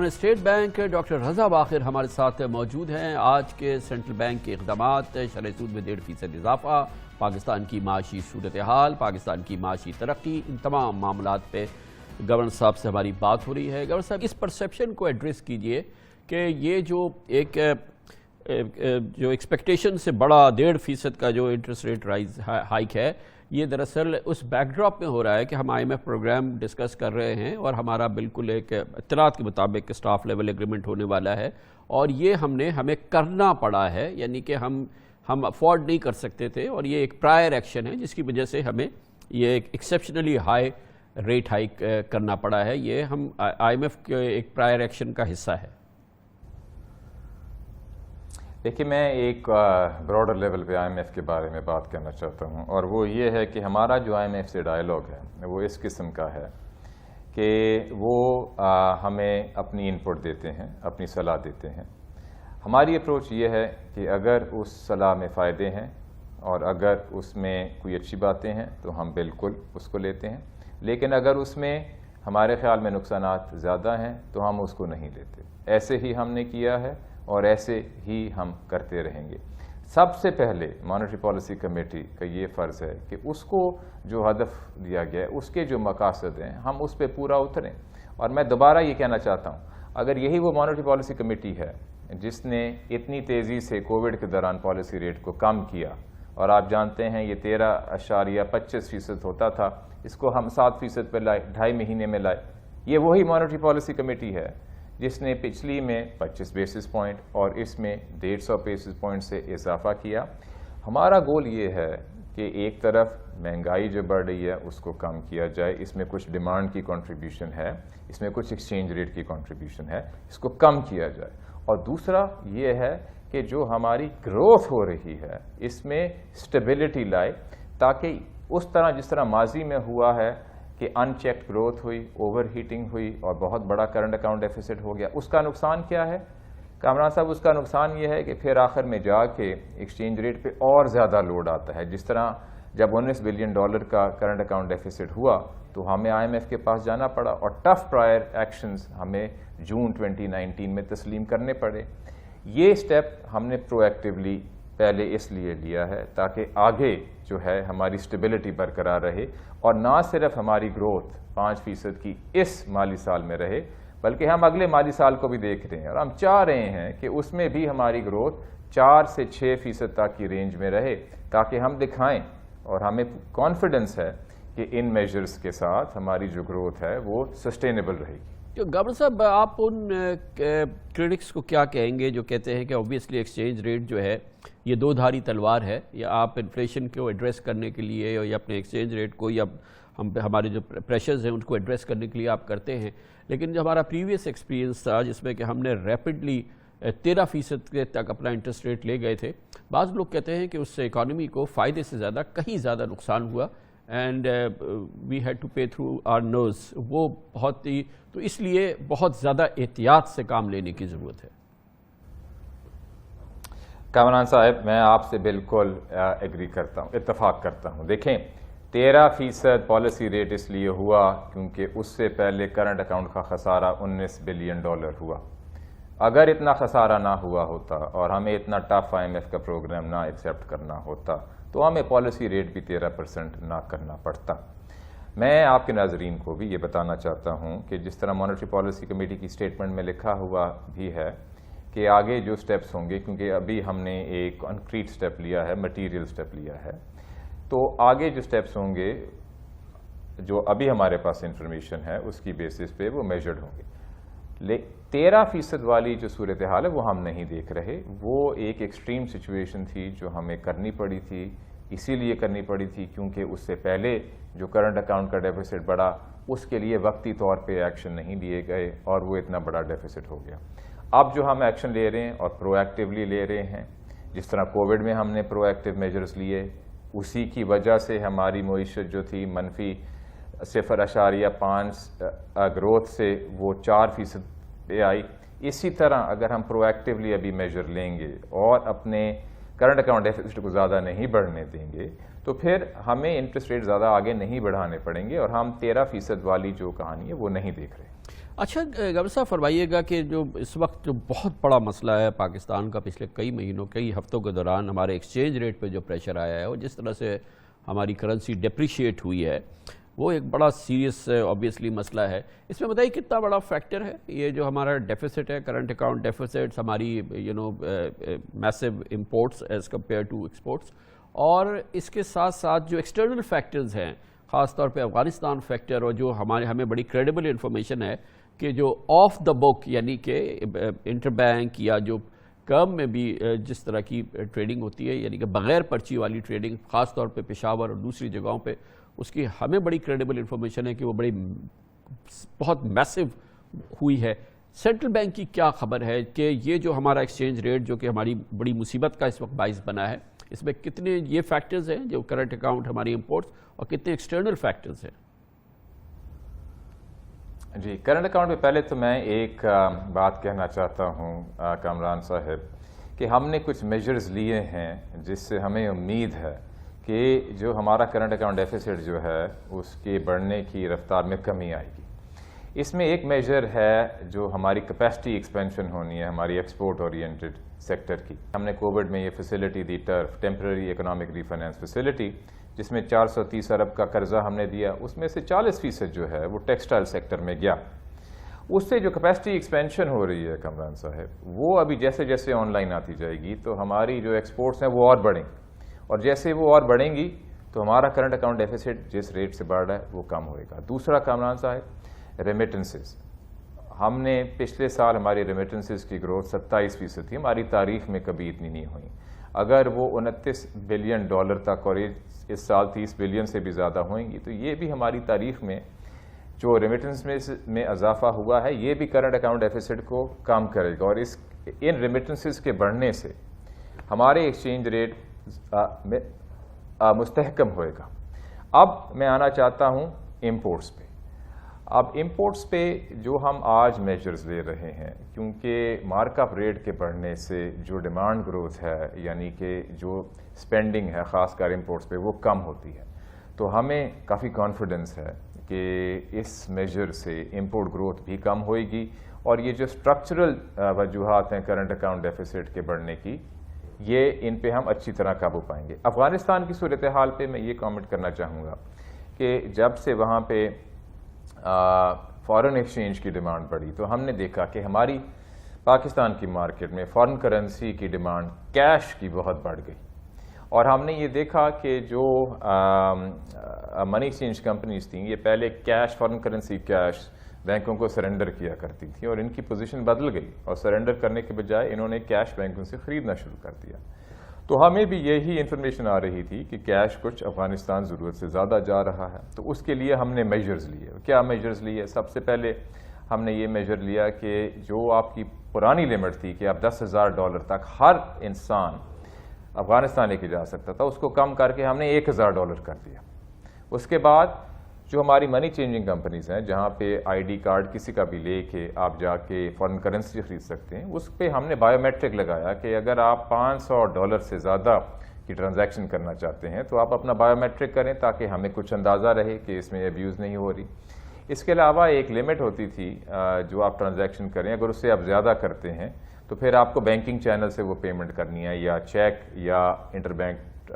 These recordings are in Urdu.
اسٹیٹ بینک ڈاکٹر رضا باقر ہمارے ساتھ موجود ہیں۔ آج کے سینٹرل بینک کے اقدامات، شرح سود میں 1.5% اضافہ، پاکستان کی معاشی صورتحال، پاکستان کی معاشی ترقی، ان تمام معاملات پہ گورنر صاحب سے ہماری بات ہو رہی ہے۔ گورنر صاحب، اس پرسیپشن کو ایڈریس کیجئے کہ یہ جو ایک ایکسپیکٹیشن سے بڑا 1.5% کا جو انٹرسٹ ریٹ رائز ہائیک ہے، یہ دراصل اس بیک ڈراپ میں ہو رہا ہے کہ ہم IMF پروگرام ڈسکس کر رہے ہیں اور ہمارا بالکل ایک اطلاعات کے مطابق اسٹاف لیول ایگریمنٹ ہونے والا ہے، اور یہ ہمیں کرنا پڑا ہے، یعنی کہ ہم افورڈ نہیں کر سکتے تھے، اور یہ ایک پرائر ایکشن ہے جس کی وجہ سے ہمیں یہ ایک ایکسیپشنلی ہائی ریٹ ہائیک کرنا پڑا ہے۔ یہ ہم IMF کے ایک پرائر ایکشن کا حصہ ہے۔ دیکھیے، میں ایک براڈر لیول پہ IMF کے بارے میں بات کرنا چاہتا ہوں، اور وہ یہ ہے کہ ہمارا جو IMF سے ڈائیلاگ ہے وہ اس قسم کا ہے کہ وہ ہمیں اپنی انپٹ دیتے ہیں، اپنی صلاح دیتے ہیں۔ ہماری اپروچ یہ ہے کہ اگر اس صلاح میں فائدے ہیں اور اگر اس میں کوئی اچھی باتیں ہیں تو ہم بالکل اس کو لیتے ہیں، لیکن اگر اس میں ہمارے خیال میں نقصانات زیادہ ہیں تو ہم اس کو نہیں لیتے۔ ایسے ہی ہم نے کیا ہے اور ایسے ہی ہم کرتے رہیں گے۔ سب سے پہلے مانیٹری پالیسی کمیٹی کا یہ فرض ہے کہ اس کو جو ہدف دیا گیا ہے، اس کے جو مقاصد ہیں، ہم اس پہ پورا اتریں۔ اور میں دوبارہ یہ کہنا چاہتا ہوں، اگر یہی وہ مانیٹری پالیسی کمیٹی ہے جس نے اتنی تیزی سے کووڈ کے دوران پالیسی ریٹ کو کم کیا، اور آپ جانتے ہیں یہ 13.25% ہوتا تھا، اس کو ہم 7% پہ لائے، 2.5 مہینے میں لائے، یہ وہی مانیٹری پالیسی کمیٹی ہے جس نے پچھلی میں 25 بیسس پوائنٹ اور اس میں 150 بیسس پوائنٹ سے اضافہ کیا۔ ہمارا گول یہ ہے کہ ایک طرف مہنگائی جو بڑھ رہی ہے اس کو کم کیا جائے، اس میں کچھ ڈیمانڈ کی کنٹریبیوشن ہے، اس میں کچھ ایکسچینج ریٹ کی کنٹریبیوشن ہے، اس کو کم کیا جائے، اور دوسرا یہ ہے کہ جو ہماری گروتھ ہو رہی ہے اس میں اسٹیبلٹی لائے، تاکہ اس طرح جس طرح ماضی میں ہوا ہے کہ ان چیکڈ گروتھ ہوئی، اوور ہیٹنگ ہوئی اور بہت بڑا کرنٹ اکاؤنٹ ڈیفیسٹ ہو گیا، اس کا نقصان کیا ہے کامران صاحب؟ اس کا نقصان یہ ہے کہ پھر آخر میں جا کے ایکسچینج ریٹ پہ اور زیادہ لوڈ آتا ہے۔ جس طرح جب $19 بلین کا کرنٹ اکاؤنٹ ڈیفیسٹ ہوا تو ہمیں IMF کے پاس جانا پڑا، اور ٹف پرائر ایکشنز ہمیں جون 2019 میں تسلیم کرنے پڑے۔ یہ سٹیپ ہم نے پرو ایکٹیولی پہلے اس لیے لیا ہے تاکہ آگے جو ہے ہماری سٹیبلٹی برقرار رہے، اور نہ صرف ہماری گروتھ 5% کی اس مالی سال میں رہے، بلکہ ہم اگلے مالی سال کو بھی دیکھ رہے ہیں، اور ہم چاہ رہے ہیں کہ اس میں بھی ہماری گروتھ 4 سے 6% تک کی رینج میں رہے، تاکہ ہم دکھائیں، اور ہمیں کانفیڈنس ہے کہ ان میجرز کے ساتھ ہماری جو گروتھ ہے وہ سسٹینیبل رہے گی۔ گورنر صاحب، آپ ان کریٹکس کو کیا کہیں گے جو کہتے ہیں کہ اوبویسلی ایکسچینج ریٹ جو ہے یہ دو دھاری تلوار ہے، یا آپ انفلیشن کو ایڈریس کرنے کے لیے یا اپنے ایکسچینج ریٹ کو یا ہمارے جو پریشرز ہیں ان کو ایڈریس کرنے کے لیے آپ کرتے ہیں، لیکن جو ہمارا پریویس ایکسپیرینس تھا جس میں کہ ہم نے ریپڈلی 13% تک اپنا انٹرسٹ ریٹ لے گئے تھے، بعض لوگ کہتے ہیں کہ اس سے اکانومی کو فائدے سے زیادہ کہیں زیادہ نقصان ہوا، and we had to pay through our nose, وہ بہت ہی، تو اس لیے بہت زیادہ احتیاط سے کام لینے کی ضرورت ہے۔ کامران صاحب، میں آپ سے بالکل ایگری کرتا ہوں، اتفاق کرتا ہوں۔ دیکھیں، 13% پالیسی ریٹ اس لیے ہوا کیونکہ اس سے پہلے کرنٹ اکاؤنٹ کا خسارہ $19 بلین ہوا۔ اگر اتنا خسارہ نہ ہوا ہوتا اور ہمیں اتنا ٹف IMF کا پروگرام نہ ایکسیپٹ کرنا ہوتا تو ہمیں پالیسی ریٹ بھی 13% نہ کرنا پڑتا۔ میں آپ کے ناظرین کو بھی یہ بتانا چاہتا ہوں کہ جس طرح مانیٹری پالیسی کمیٹی کی سٹیٹمنٹ میں لکھا ہوا بھی ہے کہ آگے جو سٹیپس ہوں گے، کیونکہ ابھی ہم نے ایک کنکریٹ سٹیپ لیا ہے، مٹیریل سٹیپ لیا ہے، تو آگے جو سٹیپس ہوں گے جو ابھی ہمارے پاس انفارمیشن ہے اس کی بیسس پہ وہ میجرڈ ہوں گے۔ 13% والی جو صورتحال ہے وہ ہم نہیں دیکھ رہے، وہ ایک ایکسٹریم سچویشن تھی جو ہمیں کرنی پڑی تھی، اسی لیے کرنی پڑی تھی کیونکہ اس سے پہلے جو کرنٹ اکاؤنٹ کا ڈیفیسٹ بڑھا اس کے لیے وقتی طور پہ ایکشن نہیں لیے گئے اور وہ اتنا بڑا ڈیفیسٹ ہو گیا۔ اب جو ہم ایکشن لے رہے ہیں اور پرو ایکٹیولی لے رہے ہیں، جس طرح کووڈ میں ہم نے پرو ایکٹیو میجرز لیے، اسی کی وجہ سے ہماری معیشت جو تھی منفی 0.5 گروتھ سے وہ 4% پہ آئی۔ اسی طرح اگر ہم پرو ایکٹیولی ابھی میجر لیں گے اور اپنے کرنٹ اکاؤنٹ ڈیفیسٹ کو زیادہ نہیں بڑھنے دیں گے تو پھر ہمیں انٹرسٹ ریٹ زیادہ آگے نہیں بڑھانے پڑیں گے، اور ہم 13% والی جو کہانی ہے وہ نہیں دیکھ رہے۔ اچھا گورنر صاحب فرمائیے گا کہ جو اس وقت جو بہت بڑا مسئلہ ہے پاکستان کا پچھلے کئی مہینوں کئی ہفتوں کے دوران ہمارے ایکسچینج ریٹ پہ جو پریشر آیا ہے اور جس طرح سے ہماری کرنسی ڈیپریشیٹ ہوئی ہے وہ ایک بڑا سیریس آبویسلی مسئلہ ہے. اس میں بتائیے کتنا بڑا فیکٹر ہے یہ جو ہمارا ڈیفیسٹ ہے, کرنٹ اکاؤنٹ ڈیفیسٹس, ہماری massive imports as compared to exports, اور اس کے ساتھ ساتھ جو ایکسٹرنل فیکٹرز ہیں خاص طور پہ افغانستان فیکٹر, اور جو ہمیں بڑی کریڈیبل انفارمیشن ہے کہ جو آف دا بک یعنی کہ انٹر بینک یا جو کرم میں بھی جس طرح کی ٹریڈنگ ہوتی ہے یعنی کہ بغیر پرچی والی ٹریڈنگ خاص طور پہ پشاور اور دوسری جگہوں پہ, اس کی ہمیں بڑی کریڈیبل انفارمیشن ہے کہ وہ بہت میسو ہوئی ہے. سینٹرل بینک کی کیا خبر ہے کہ یہ جو ہمارا ایکسچینج ریٹ جو کہ ہماری بڑی مصیبت کا اس وقت باعث بنا ہے, اس میں کتنے یہ فیکٹرز ہیں جو کرنٹ اکاؤنٹ ہماری امپورٹس اور کتنے ایکسٹرنل فیکٹرز ہیں؟ جی, کرنٹ اکاؤنٹ میں پہلے تو میں ایک بات کہنا چاہتا ہوں کامران صاحب کہ ہم نے کچھ میجرز لیے ہیں جس سے ہمیں امید ہے کہ جو ہمارا کرنٹ اکاؤنٹ ڈیفیسٹ جو ہے اس کے بڑھنے کی رفتار میں کمی آئے گی. اس میں ایک میجر ہے جو ہماری کیپیسٹی ایکسپینشن ہونی ہے ہماری ایکسپورٹ اورینٹڈ سیکٹر کی. ہم نے کووڈ میں یہ فیسلٹی دی, ٹرف ٹیمپرری اکنامک ریفائنانس فیسلٹی, جس میں 430 ارب کا قرضہ ہم نے دیا, اس میں سے 40% جو ہے وہ ٹیکسٹائل سیکٹر میں گیا. اس سے جو کیپیسٹی ایکسپینشن ہو رہی ہے کامران صاحب وہ ابھی جیسے جیسے آن لائن آتی جائے گی تو ہماری جو ایکسپورٹس ہیں وہ اور بڑھیں گی, اور جیسے وہ اور بڑھیں گی تو ہمارا کرنٹ اکاؤنٹ ڈیفیسٹ جس ریٹ سے بڑھ رہا ہے وہ کم ہوئے گا. دوسرا کامران صاحب ریمیٹنسز, ہم نے پچھلے سال ہماری ریمیٹنسز کی گروتھ 27% تھی, ہماری تاریخ میں کبھی اتنی نہیں ہوئی. اگر وہ $29 بلین تک اور اس سال 30 بلین سے بھی زیادہ ہوئیں گی تو یہ بھی ہماری تاریخ میں جو ریمیٹنس میں اضافہ ہوا ہے یہ بھی کرنٹ اکاؤنٹ ڈیفیسٹ کو کم کرے گا, اور ان ریمیٹنسز کے بڑھنے سے ہمارے ایکسچینج ریٹ مستحکم ہوئے گا. اب میں آنا چاہتا ہوں امپورٹس پہ. اب امپورٹس پہ جو ہم آج میجرز لے رہے ہیں, کیونکہ مارک اپ ریٹ کے بڑھنے سے جو ڈیمانڈ گروتھ ہے یعنی کہ جو سپینڈنگ ہے خاص کر امپورٹس پہ وہ کم ہوتی ہے, تو ہمیں کافی کانفیڈنس ہے کہ اس میجر سے امپورٹ گروتھ بھی کم ہوئے گی, اور یہ جو اسٹرکچرل وجوہات ہیں کرنٹ اکاؤنٹ ڈیفیسٹ کے بڑھنے کی یہ ان پہ ہم اچھی طرح قابو پائیں گے. افغانستان کی صورتحال پہ میں یہ کامنٹ کرنا چاہوں گا کہ جب سے وہاں پہ فارن ایکسچینج کی ڈیمانڈ بڑھی تو ہم نے دیکھا کہ ہماری پاکستان کی مارکیٹ میں فارن کرنسی کی ڈیمانڈ کیش کی بہت بڑھ گئی, اور ہم نے یہ دیکھا کہ جو منی ایکسچینج کمپنیز تھیں یہ پہلے کیش فارن کرنسی کیش بینکوں کو سرنڈر کیا کرتی تھیں, اور ان کی پوزیشن بدل گئی اور سرنڈر کرنے کے بجائے انہوں نے کیش بینکوں سے خریدنا شروع کر دیا. تو ہمیں بھی یہی انفارمیشن آ رہی تھی کہ کیش کچھ افغانستان ضرورت سے زیادہ جا رہا ہے, تو اس کے لیے ہم نے میجرز لیے. کیا میجرز لیے؟ سب سے پہلے ہم نے یہ میجر لیا کہ جو آپ کی پرانی لمٹ تھی کہ آپ $10,000 تک ہر انسان افغانستان لے کے جا سکتا تھا, اس کو کم کر کے ہم نے $1,000 کر دیا. اس کے بعد جو ہماری منی چینجنگ کمپنیز ہیں جہاں پہ آئی ڈی کارڈ کسی کا بھی لے کے آپ جا کے فارن کرنسی خرید سکتے ہیں, اس پہ ہم نے بایو میٹرک لگایا کہ اگر آپ $500 سے زیادہ کی ٹرانزیکشن کرنا چاہتے ہیں تو آپ اپنا بایو میٹرک کریں تاکہ ہمیں کچھ اندازہ رہے کہ اس میں ابیوز نہیں ہو رہی. اس کے علاوہ ایک لمٹ ہوتی تھی جو آپ ٹرانزیکشن کریں, اگر اس سے آپ زیادہ کرتے ہیں تو پھر آپ کو بینکنگ چینل سے وہ پیمنٹ کرنی ہے یا چیک یا انٹر بینک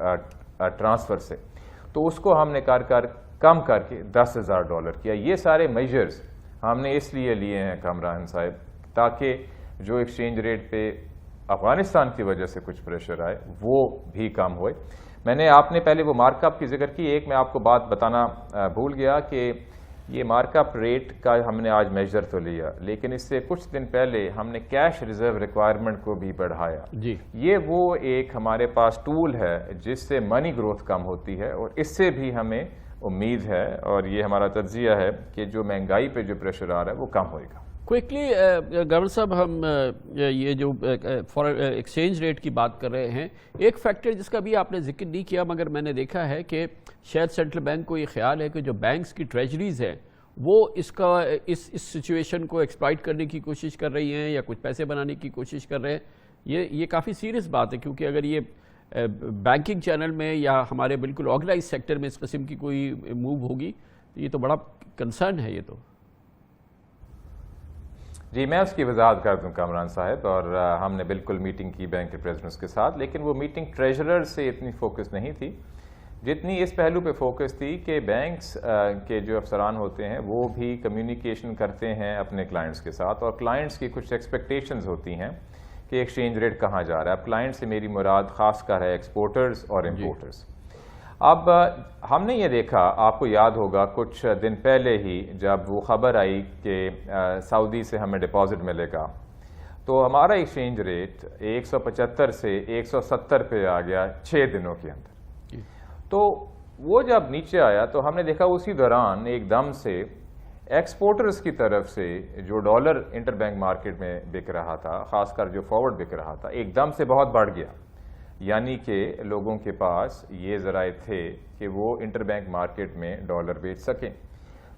ٹرانسفر سے, تو اس کو ہم نے کم کر کے $10,000 کیا. یہ سارے میجرز ہم نے اس لیے لیے ہیں کامران صاحب تاکہ جو ایکسچینج ریٹ پہ افغانستان کی وجہ سے کچھ پریشر آئے وہ بھی کم ہوئے. آپ نے پہلے وہ مارک اپ کی ذکر کی, ایک میں آپ کو بات بتانا بھول گیا کہ یہ مارک اپ ریٹ کا ہم نے آج میجر تو لیا, لیکن اس سے کچھ دن پہلے ہم نے کیش ریزرو ریکوائرمنٹ کو بھی بڑھایا. جی, یہ وہ ایک ہمارے پاس ٹول ہے جس سے منی گروتھ کم ہوتی ہے, اور اس سے بھی ہمیں امید ہے اور یہ ہمارا تجزیہ ہے کہ جو مہنگائی پہ جو پریشر آ رہا ہے وہ کم ہوئے گا. کوئکلی گورنر صاحب, ہم یہ جو ایکسچینج ریٹ کی بات کر رہے ہیں, ایک فیکٹر جس کا بھی آپ نے ذکر نہیں کیا مگر میں نے دیکھا ہے کہ شاید سینٹرل بینک کو یہ خیال ہے کہ جو بینکس کی ٹریجریز ہیں وہ اس سچویشن کو ایکسپلائٹ کرنے کی کوشش کر رہی ہیں یا کچھ پیسے بنانے کی کوشش کر رہے ہیں. یہ کافی سیریس بات ہے, کیونکہ اگر یہ بینکنگ چینل میں یا ہمارے بالکل آرگنائز سیکٹر میں اس قسم کی کوئی موو ہوگی تو یہ تو بڑا کنسرن ہے. یہ تو جی میں اس کی وضاحت کر دوں کامران صاحب، اور ہم نے بالکل میٹنگ کی بینک کے پریزیڈنٹس کے ساتھ، لیکن وہ میٹنگ ٹریجرر سے اتنی فوکس نہیں تھی جتنی اس پہلو پہ فوکس تھی کہ بینکس کے جو افسران ہوتے ہیں وہ بھی کمیونیکیشن کرتے ہیں اپنے کلائنٹس کے ساتھ، اور کلائنٹس کی کچھ ایکسپیکٹیشنز ہوتی ہیں کہ ایکسچینج ریٹ کہاں جا رہا ہے۔ اب کلائنٹ سے میری مراد خاص کر ہے ایکسپورٹرز اور امپورٹرز۔ اب ہم نے یہ دیکھا، آپ کو یاد ہوگا کچھ دن پہلے ہی جب وہ خبر آئی کہ سعودی سے ہمیں ڈپازٹ ملے گا، تو ہمارا ایکسچینج ریٹ 175 سے 170 پہ آ گیا 6 دنوں کے اندر۔ تو وہ جب نیچے آیا تو ہم نے دیکھا اسی دوران ایک دم سے ایکسپورٹرز کی طرف سے جو ڈالر انٹر بینک مارکیٹ میں بک رہا تھا، خاص کر جو فارورڈ بک رہا تھا، ایک دم سے بہت بڑھ گیا، یعنی کہ لوگوں کے پاس یہ ذرائع تھے کہ وہ انٹر بینک مارکیٹ میں ڈالر بیچ سکیں۔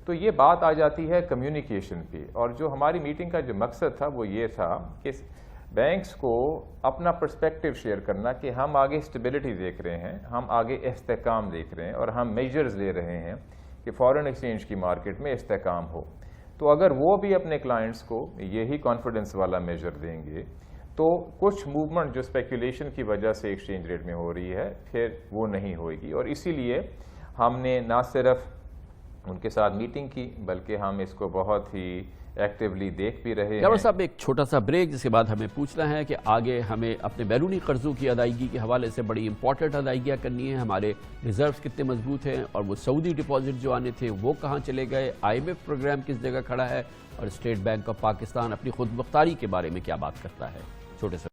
تو یہ بات آ جاتی ہے کمیونیکیشن پہ، اور جو ہماری میٹنگ کا جو مقصد تھا وہ یہ تھا کہ بینکس کو اپنا پرسپیکٹیو شیئر کرنا کہ ہم آگے اسٹیبلٹی دیکھ رہے ہیں، ہم آگے استحکام دیکھ رہے ہیں، اور ہم میجرز لے رہے ہیں کہ فارن ایکسچینج کی مارکیٹ میں استحکام ہو۔ تو اگر وہ بھی اپنے کلائنٹس کو یہی کانفیڈنس والا میجر دیں گے تو کچھ موومنٹ جو اسپیکولیشن کی وجہ سے ایکسچینج ریٹ میں ہو رہی ہے پھر وہ نہیں ہوئے گی، اور اسی لیے ہم نے نہ صرف ان کے ساتھ میٹنگ کی بلکہ ہم اس کو بہت ہی ایکٹیولی دیکھ بھی رہے ہیں۔ جاوید صاحب ایک چھوٹا سا بریک، جس کے بعد ہمیں پوچھنا ہے کہ آگے ہمیں اپنے بیرونی قرضوں کی ادائیگی کے حوالے سے بڑی امپورٹنٹ ادائیگیاں کرنی ہیں، ہمارے ریزروز کتنے مضبوط ہیں، اور وہ سعودی ڈپازٹ جو آنے تھے وہ کہاں چلے گئے، IMF پروگرام کس جگہ کھڑا ہے، اور اسٹیٹ بینک آف پاکستان اپنی خود مختاری کے بارے میں کیا بات کرتا ہے۔ چھوٹے سے